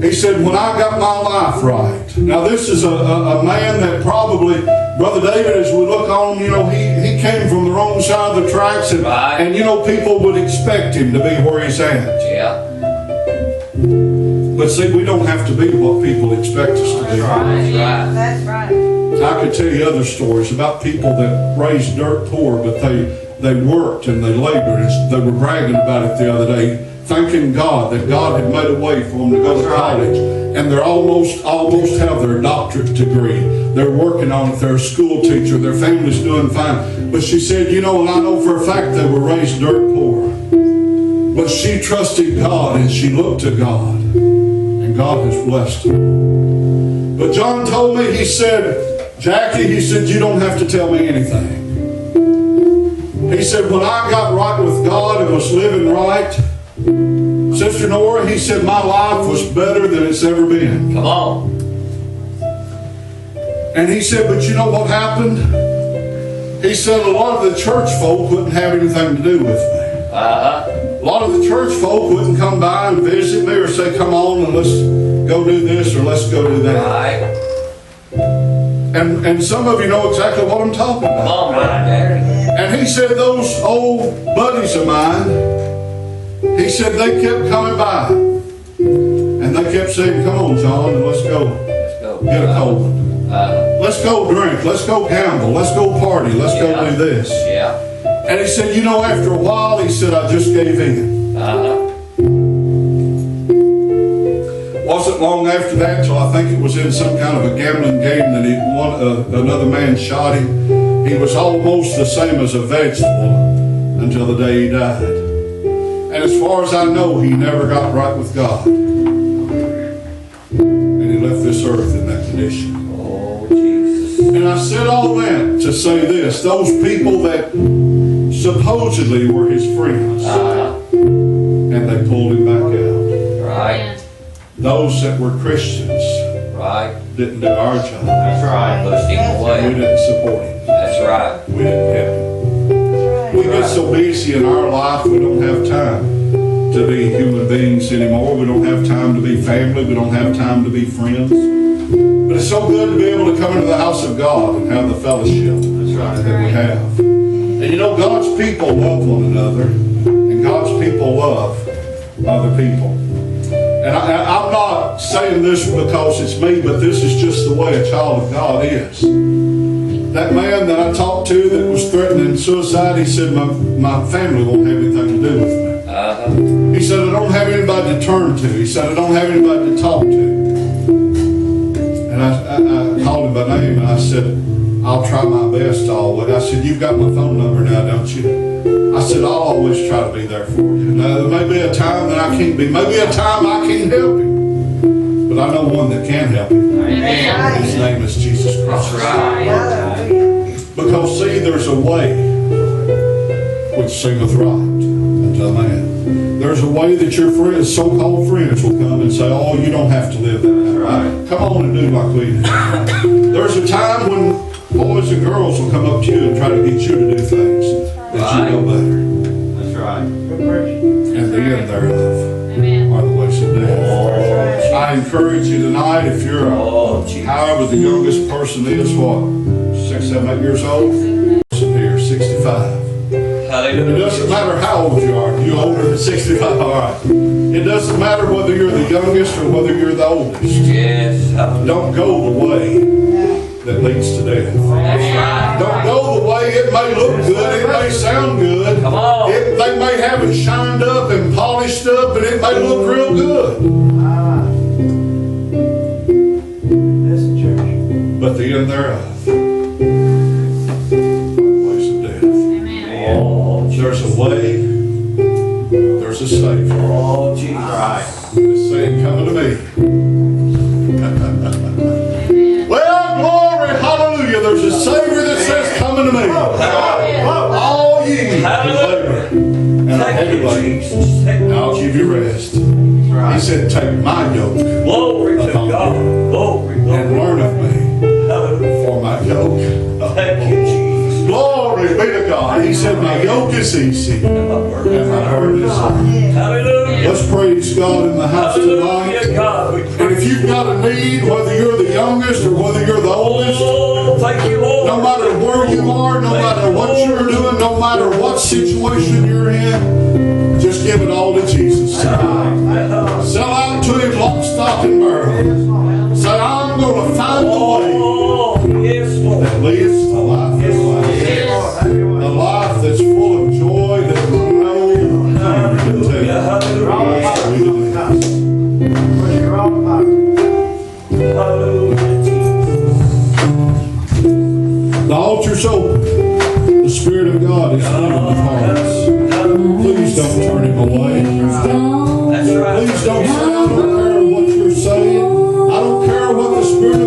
He said, when I got my life right. Now this is a man that probably, Brother David, as we look on him, you know, he came from the wrong side of the tracks and you know, people would expect him to be where he's at. Yeah. But see, we don't have to be what people expect us to be. That's right. I could tell you other stories about people that raised dirt poor, but they worked and they labored. And they were bragging about it the other day, thanking God that God had made a way for them to go to college. And they're almost have their doctorate degree. They're working on it. They're a school teacher. Their family's doing fine. But she said, you know, and I know for a fact they were raised dirt poor. But she trusted God and she looked to God. And God has blessed her. But John told me, he said, Jackie, he said, you don't have to tell me anything. He said, when I got right with God and was living right, Sister Nora, he said, my life was better than it's ever been. Come on. And he said, but you know what happened? He said, a lot of the church folk wouldn't have anything to do with me. A lot of the church folk wouldn't come by and visit me or say, come on and let's go do this or let's go do that. Right. And some of you know exactly what I'm talking about. Come on, Brother Derek. And he said those old buddies of mine, he said they kept coming by. And they kept saying, come on, John, and let's go. Let's go. Get a cold one. Let's go drink. Let's go gamble. Let's go party. Let's go do this. Yeah. And he said, you know, after a while, he said, I just gave in. Wasn't long after that till I think it was in some kind of a gambling game that another man shot him. He was almost the same as a vegetable until the day he died. And as far as I know, he never got right with God. And he left this earth in that condition. Oh, Jesus. And I said all that to say this. Those people that supposedly were his friends, and they pulled him back out. Right. Those that were Christians didn't do our job. That's right. Pushed him We away. didn't support him. That's right. We didn't help him. We get so busy in our life, we don't have time to be human beings anymore. We don't have time to be family. We don't have time to be friends. But it's so good to be able to come into the house of God and have the fellowship that we have. And you know, God's people love one another, and God's people love other people. And I'm not saying this because it's me, but this is just the way a child of God is. That man that I talked to that was threatening suicide, he said, my family won't have anything to do with me. He said, I don't have anybody to turn to. He said, I don't have anybody to talk to. And I called him by name and I said, I'll try my best always. I said, you've got my phone number now, don't you? I said, I'll always try to be there for you. Now, there may be a time that I can't be. Maybe a time I can't help him. But I know one that can help him. Amen. His name is Jesus Christ. Right. Because, see, there's a way which seemeth right unto a man. There's a way that your friends, so-called friends, will come and say, oh, you don't have to live that way. Right. Come on and do like we do. There's a time when boys and girls will come up to you and try to get you to do things that you know better. That's right. And the end thereof are the ways of death. I encourage you tonight, if you're however the youngest person is, 6, 7, 8 years old, person here, 65. It doesn't matter how old you are. You older than 65, all right. It doesn't matter whether you're the youngest or whether you're the oldest. Yes. Hallelujah. Don't go the way that leads to death. That's right. Don't go the way. It may look good. It may sound good. Come on. They may have it shined up and polished up, and it may look real good. Listen, church. But the end thereof, place of death. Oh, There's a way. There's a Savior. oh, Jesus. Right. This saying coming to me. Well, glory, hallelujah. There's a Savior that says coming to me. All ye that labor and are Thank heavy you, laden, Jesus. Thank and you. I'll give you rest. He said, take my yoke Glory to upon God. you Glory, and glory. learn of me, Hallelujah. for my yoke. Thank you, Jesus. Glory be to God. He said, my yoke is easy and my burden is light. Hallelujah. Let's praise God in the house Hallelujah, tonight. God. We And praise if you've got a need, whether you're the youngest or whether you're the oldest, Oh, thank you, Lord. no matter where you are, no matter what you're doing, no matter what situation you're in, just give it all to Jesus tonight. Sell out to Him, lock, stock, and barrel. Say, I'm going to find the way Oh, yes, Lord. that leads to life and life. Yes. A life that's full of joy that no tongue can Hallelujah. tell. Push your own pocket. Hallelujah, Jesus. The altar's open. The Spirit of God is moving upon us. Please don't turn Him away. That's right. Please don't say, I don't care what you're saying. I don't care what the Spirit